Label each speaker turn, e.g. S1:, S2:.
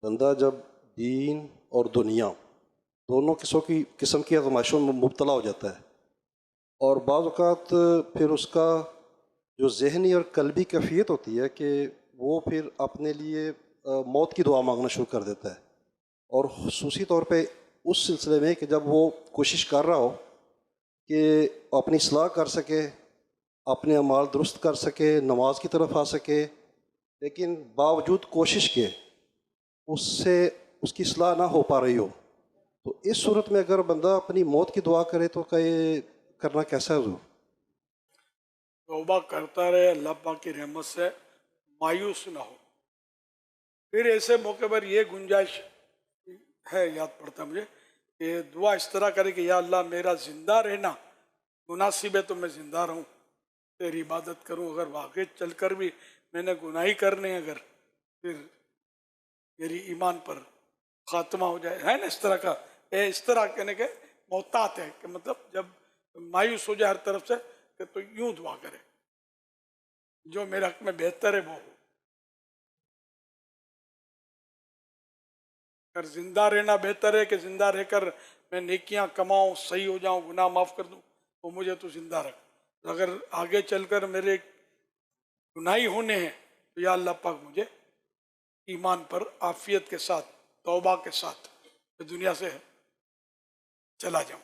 S1: بندہ جب دین اور دنیا دونوں قسم کی آزمائشوں میں مبتلا ہو جاتا ہے، اور بعض اوقات پھر اس کا جو ذہنی اور قلبی کیفیت ہوتی ہے کہ وہ پھر اپنے لیے موت کی دعا مانگنا شروع کر دیتا ہے، اور خصوصی طور پہ اس سلسلے میں کہ جب وہ کوشش کر رہا ہو کہ اپنی اصلاح کر سکے، اپنے اعمال درست کر سکے، نماز کی طرف آ سکے، لیکن باوجود کوشش کے اس سے اس کی اصلاح نہ ہو پا رہی ہو، تو اس صورت میں اگر بندہ اپنی موت کی دعا کرے تو کہ یہ کرنا کیسا ہے حضور؟
S2: توبہ کرتا رہے، اللہ پاک کی رحمت سے مایوس نہ ہو۔ پھر ایسے موقع پر یہ گنجائش ہے، یاد پڑتا مجھے، کہ دعا اس طرح کرے کہ یا اللہ میرا زندہ رہنا مناسب ہے تو میں زندہ رہوں، تیری عبادت کروں، اگر واقع چل کر بھی میں نے گناہی کرنے ہیں اگر، پھر میری ایمان پر خاتمہ ہو جائے، ہے نا اس طرح کا۔ اس طرح کہنے کے محتاط ہے کہ مطلب جب مایوس ہو جائے ہر طرف سے کہ تو یوں دعا کرے جو میرے حق میں بہتر ہے وہ ہو۔ اگر زندہ رہنا بہتر ہے کہ زندہ رہ کر میں نیکیاں کماؤں، صحیح ہو جاؤں، گناہ معاف کر دوں، تو مجھے تو زندہ رکھ۔ اگر آگے چل کر میرے گناہی ہونے ہیں تو یا اللہ پاک مجھے ایمان پر عافیت کے ساتھ، توبہ کے ساتھ دنیا سے چلا جاؤں۔